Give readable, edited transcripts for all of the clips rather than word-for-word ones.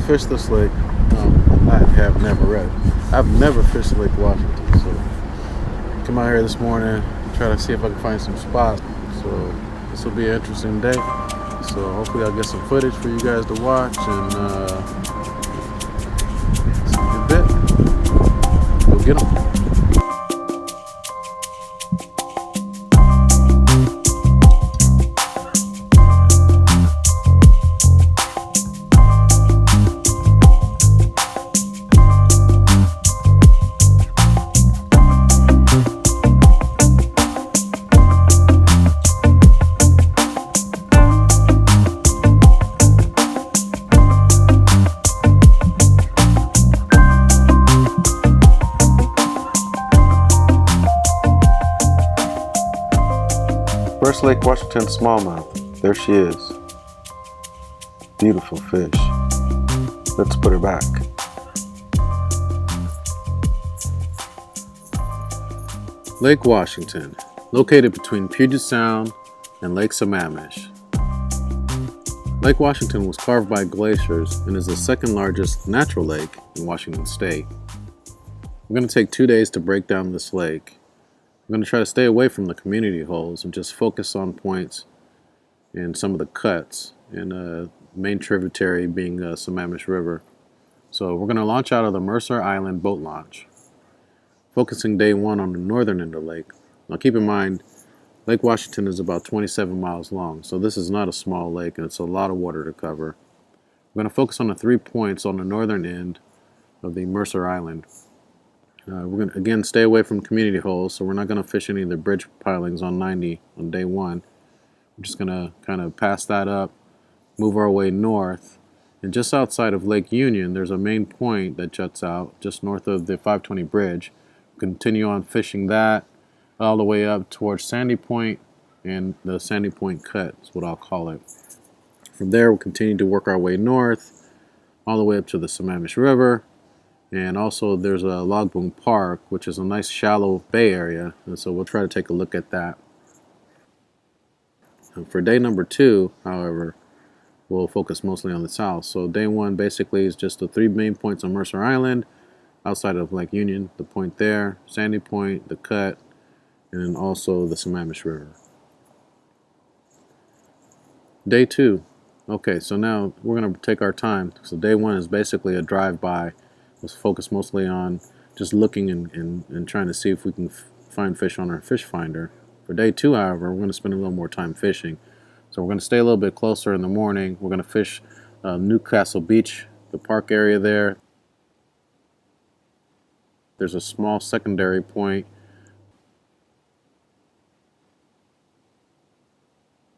fished this lake. I have never read. I've never fished Lake Washington, so come out here this morning, try to see if I can find some spots. So this will be an interesting day. So hopefully I'll get some footage for you guys to watch and see you in a bit. Go get them. First Lake Washington smallmouth. There she is. Beautiful fish. Let's put her back. Lake Washington, located between Puget Sound and Lake Sammamish. Lake Washington was carved by glaciers and is the second largest natural lake in Washington State. We're going to take 2 days to break down this lake. I'm going to try to stay away from the community holes and just focus on points and some of the cuts, and main tributary being Sammamish River. So we're going to launch out of the Mercer Island boat launch, focusing day one on the northern end of the lake. Now keep in mind, Lake Washington is about 27 miles long, so this is not a small lake and it's a lot of water to cover. We're going to focus on the 3 points on the northern end of the Mercer Island. We're going to, again, stay away from community holes, so we're not going to fish any of the bridge pilings on 90 on day one. We're just going to kind of pass that up, move our way north, and just outside of Lake Union, there's a main point that juts out just north of the 520 bridge. Continue on fishing that all the way up towards Sandy Point, and the Sandy Point Cut is what I'll call it. From there, we'll continue to work our way north, all the way up to the Sammamish River. And also there's a Log Boom Park, which is a nice shallow bay area, and so we'll try to take a look at that. And for day number 2, however, we'll focus mostly on the south. So day 1 basically is just the 3 main points on Mercer Island, outside of Lake Union, the point there, Sandy Point, the Cut, and then also the Sammamish River. Day 2. Okay, so now we're going to take our time. So day 1 is basically a drive-by. Let's focus mostly on just looking and trying to see if we can find fish on our fish finder. For day 2, however, we're going to spend a little more time fishing. So we're going to stay a little bit closer in the morning. We're going to fish Newcastle Beach, the park area there. There's a small secondary point.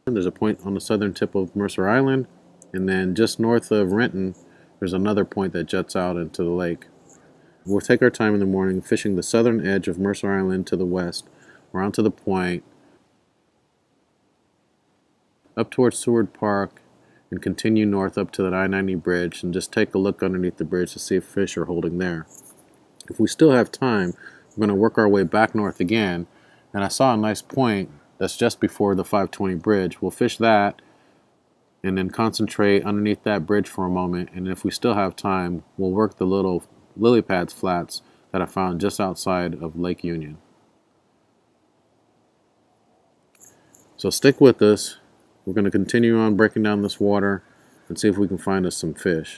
And there's a point on the southern tip of Mercer Island, and then just north of Renton, there's another point that juts out into the lake. We'll take our time in the morning fishing the southern edge of Mercer Island to the west, around to the point, up towards Seward Park, and continue north up to the I-90 bridge and just take a look underneath the bridge to see if fish are holding there. If we still have time, we're going to work our way back north again, and I saw a nice point that's just before the 520 bridge. We'll fish that and then concentrate underneath that bridge for a moment, and if we still have time, we'll work the little lily pads flats that I found just outside of Lake Union. So stick with us. We're going to continue on breaking down this water and see if we can find us some fish.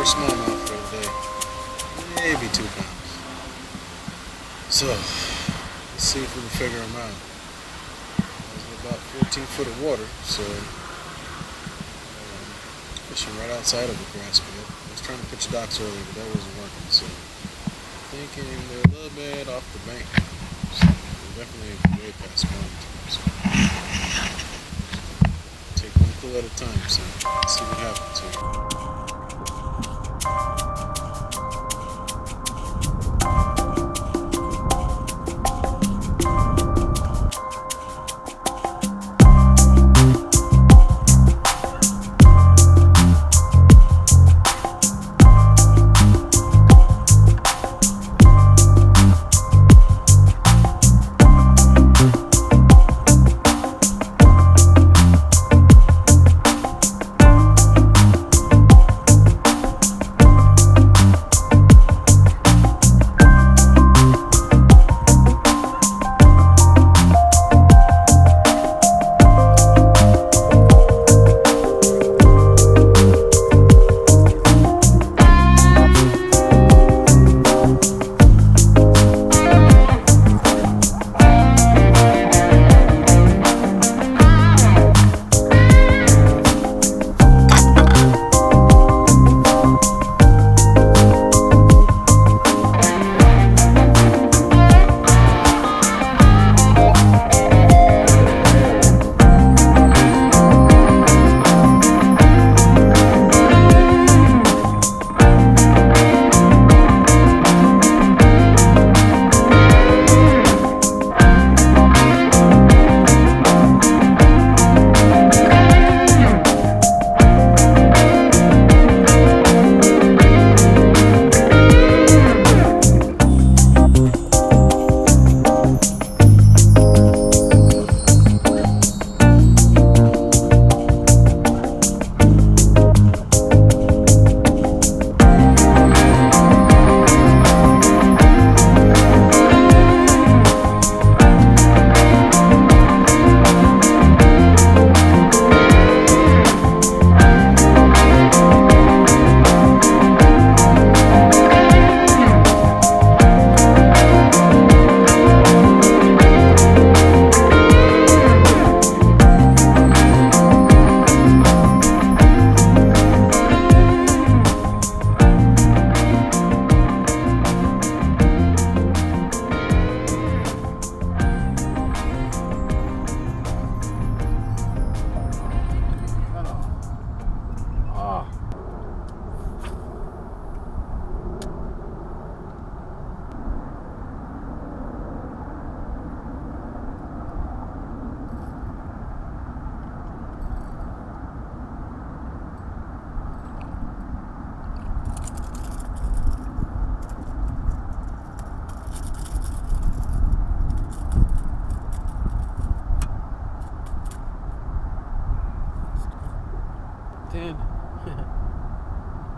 Smallmouth for the day, maybe 2 pounds. So Let's see if we can figure them out. There's about 14 foot of water, so fishing right outside of the grass pit. I was trying to pitch docks earlier, but that wasn't working, so thinking they're a little bit off the bank. So they're definitely way past spawning time. So take one clue at a time, so let's see what happens here.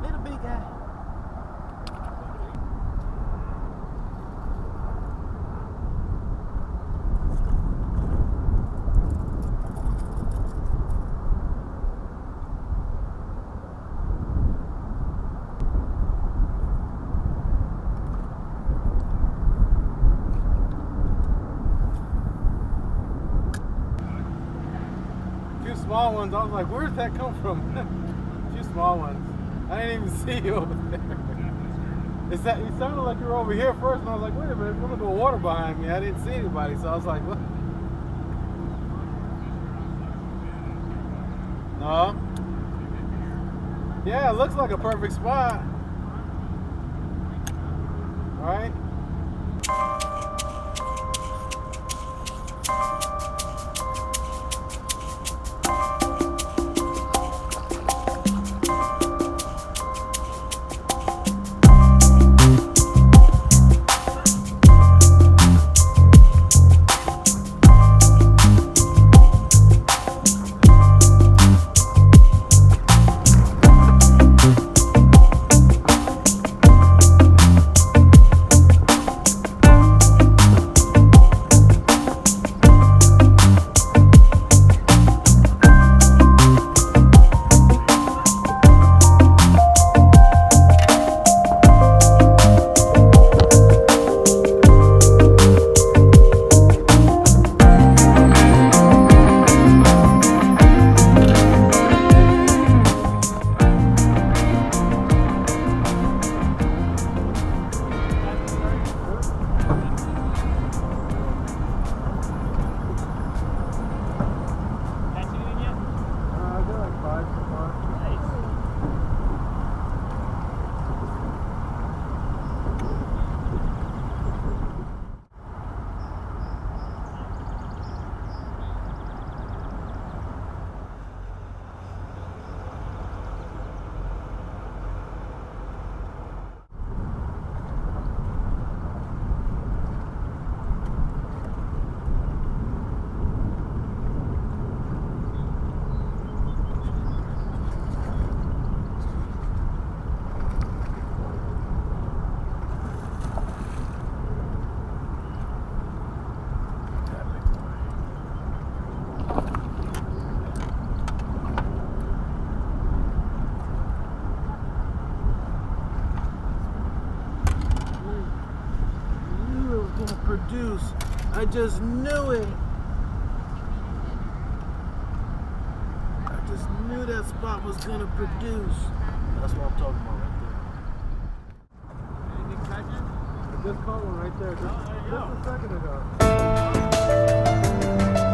Little big guy. Two small ones. I was like, where did that come from? Two small ones. I didn't even see you over there. It sounded like you were over here first, and I was like, wait a minute, there's a little water behind me. I didn't see anybody, so I was like, what? No. Yeah, it looks like a perfect spot. Right? I just knew it. I just knew that spot was gonna produce. That's what I'm talking about right there. Anything catching? I just caught one right there. Oh, there you go. Just a second ago.